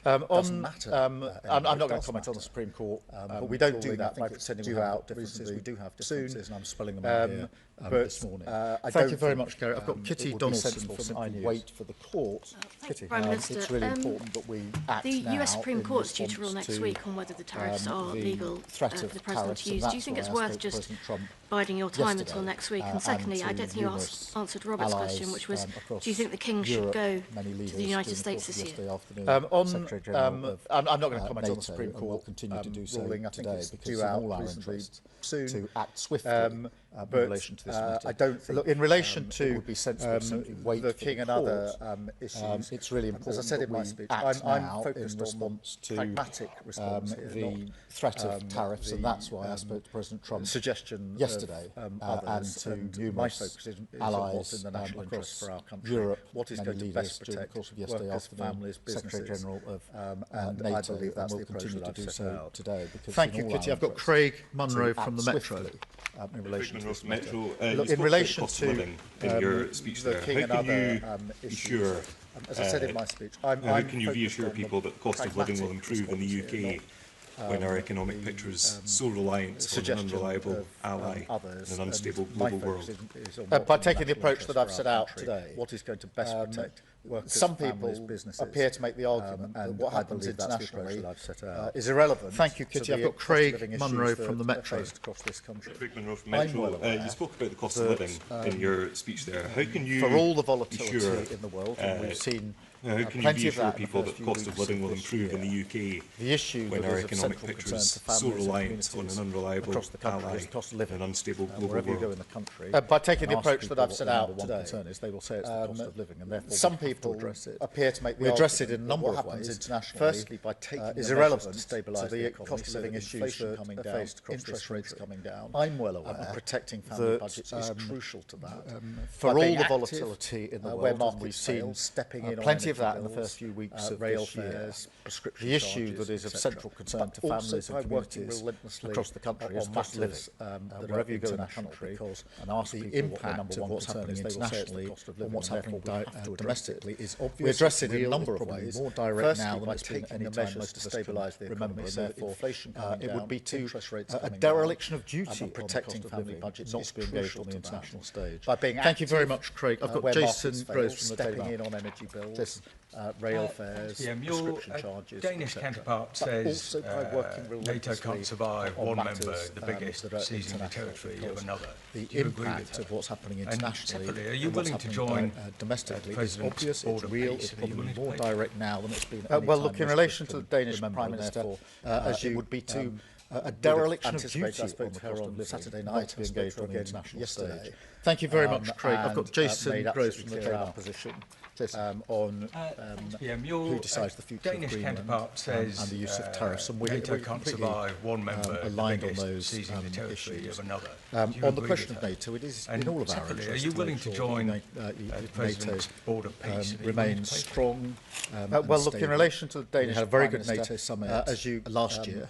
I'm not going to comment on the Supreme Court, but we don't do that by pretending we have differences. We do have differences, and I'm spelling them out here this morning. Thank you very much, Gary. I've got Kitty Donaldson from Wait for the Court. Kitty, it's really important that we act now. The US Supreme Court's due to rule next week on whether the tariffs are legal for the President to use. Do you think it's worth just biding your time until next week? And secondly, I don't think you answered Robert's question, which was, do you think the King should go to the United States this year? I'm not going to comment on the Supreme Court continue to do so ruling. I think it's due out all our interests soon to act swiftly in relation to this matter. I don't think, in relation to would be sensible simply wait the King and other issues. It's really important. As I said in my speech, I'm focused on pragmatic response the threat of tariffs, and that's why I spoke to President Trump's suggestion yesterday, and to numerous allies what's in the national interest for our country, Europe, what is going to best protect workers, families, businesses. Secretary General of NATO, I believe that's the approach that I've set out today. Thank you, Kitty. I've got Craig Munro from the Metro in relation to this Metro. In relation to living in your speech the there, King and how can other you be issues, sure? as I said in my speech, how can you reassure people that the cost of living will improve in the UK when our economic picture is so reliant on an unreliable ally in an unstable global world? By taking the approach that I've set out today, what is going to best protect workers, some people appear to make the argument that what happens internationally is irrelevant. Thank you, Kitty. I've got Craig Munro from the Metro across this country. Craig Munro from Metro. You spoke about the cost of living in your speech there. How can you for all the volatility in the world, and we've seen how can you reassure people that the cost of living will improve in the UK when our economic picture is so reliant on an unreliable ally in an unstable global world? By taking the approach that I've set out today, they will say it's the cost of living, and therefore some people appear to make the argument. We address it in a number of ways. Internationally, firstly, by taking is irrelevant to stabilise the cost of living issues coming down, interest rates coming down. I'm well aware protecting family budgets is crucial to that. For all the volatility in the world, where we've seen stepping in plenty of that in the first few weeks of rail fares, prescription the issue that is of central concern to families and communities across the country is cost of living. Wherever you go in the country, and ask the impact of what's happening internationally and what's happening domestically is obvious. We address it in a number of ways. More direct now than it's been any time most to stabilise the economy. And therefore, it would be to a dereliction of duty on protecting family budgets not to be engaged on the international stage. By being Thank you very much, Craig. I've got Jason Groves from the stepping in on energy bills, rail fares, prescription charges. Danish counterpart says NATO can't survive one member, the biggest, seizing the territory of another. The impact of what's happening internationally, and are you willing to join domestically is obvious, it's real, it's probably more direct now than it's been. Well, look, in relation to the Danish Prime Minister, as you would be to a dereliction of duty. I spoke to her on Saturday night to be engaged on the international stage. Thank you very much, Craig. I've got Jason Groves from the Trade position. On who decides the future Danish of Greenland counterpart says and the use of tariffs, and NATO can't survive one member aligned on those seizing the territory issues. of another. On the question of NATO, it is in all of our interests. Are you willing to join NATO board of peace? Remains strong. Well, look, in relation to the Danish, we had a very good NATO summit last year.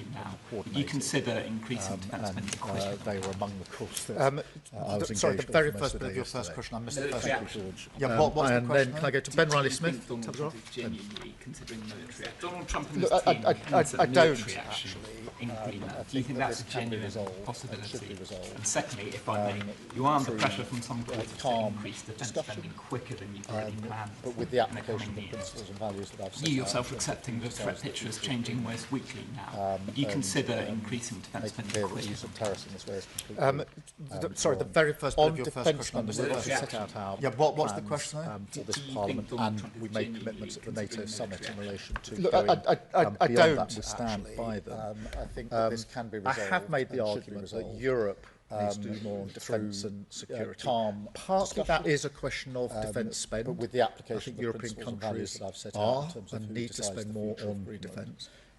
weekly now. Would you consider increasing defence spending quicker? They were among the calls that I was sorry, the engaged very with first for bit most of your the first day question. I missed the Military first action. question. Yeah, what was the and question? then can I go to Ben Do Riley you Smith? think Donald Tell us Trump what? is genuinely considering military action? Donald Trump and Look, his team I hinted don't, military action actually. in Greenland. I Do you think think that that's a this can be genuine resolved and possibility? should be resolved, And secondly, if I may, you are under through, pressure from some quarters to calm increase defence discussion, spending quicker than you've already planned but with the in application of the coming years. principles and values that I've set You out yourself in accepting the terms threat of picture is the changing almost weekly now. Would you and, consider increasing defence making spending clear that the quicker? use of tariffs in this way is completely Sorry, the wrong. very first bit On of your first defence question. I missed the spending, first we've question. set out our Yeah, what's the plans, question there? for this Do you Parliament, think Donald and Trump is we made genuinely commitments at the NATO considering summit in military relation to Look, going I beyond don't, that. We stand actually. by them. I think that this can be I resolved. have made the and should be argument that resolved. Europe needs to do more on defence through, and security. calm Partly discussion. that is a question of defence spend, but with the application I think of the European principles and values countries that I've set out are in terms of and who need to decides spend the more future of on Greenland. defence.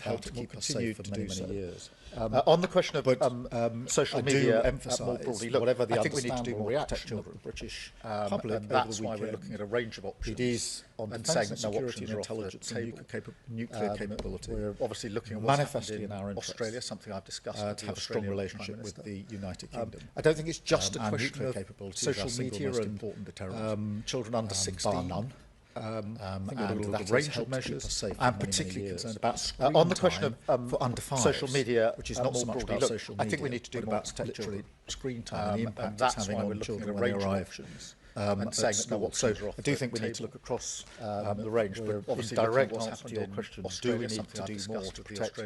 held to keep us safe for many, many years. On the question of social media, emphasise more broadly, look, whatever the I think we need to do more reaction protection of the British public, and that's why we're looking at a range of options. It is on and defence saying and that no security options and are off the intelligence and table. nuclear capability. We're obviously looking at what's manifestly happened in our Australia, interests, something I've discussed to with the have a strong Australian relationship Prime with Minister. the United Kingdom. I don't think it's just a Our question nuclear of capability is our social single media most and important deterrent. children under 16. Bar none. I think and we're looking that at has a range helped of to keep us measures. safe for I'm many, many particularly years. concerned about Screen on the question time of for under fives, social media, which is not so more much broadly. about Look, social I think we media, need to do but more about to protect literally children. screen time and the And impact it's that's having why we're on looking at children a when they range of arrive options. and saying that no options are off. I do think we need to look across the range, but obviously direct answer to your question, do we need to do more to protect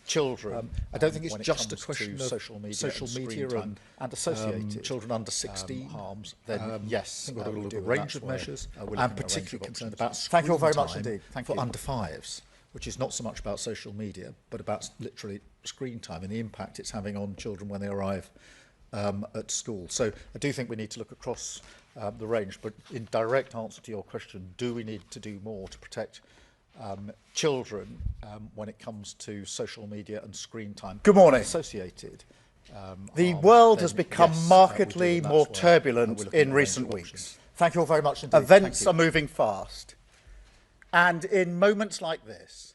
children? I don't think it's just a question of social media and associated children under 16 harms. Then yes, we've got to look at a range of measures. I'm particularly concerned about Thank you all very much indeed. for under fives, which is not so much about social media, but about literally screen time and the impact it's having on children when they arrive at school. So I do think we need to look across the range, but in direct answer to your question, do we need to do more to protect children when it comes to social media and screen time? Good morning. Associated. The world has become markedly more turbulent in recent weeks. Thank you all very much indeed. Events are moving fast. And in moments like this,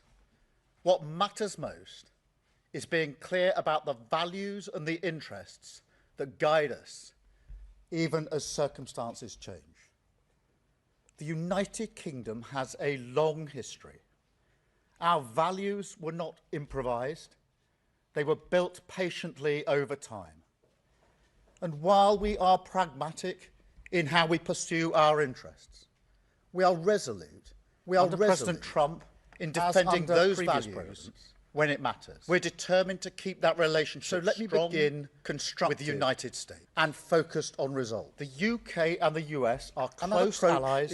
what matters most is being clear about the values and the interests that guide us, even as circumstances change. The United Kingdom has a long history. Our values were not improvised. They were built patiently over time. And while we are pragmatic in how we pursue our interests, we are resolute. We are President Trump in defending those values when it matters. We're determined to keep that relationship strong, constructive with the United States and focused on results. The UK and the US are close allies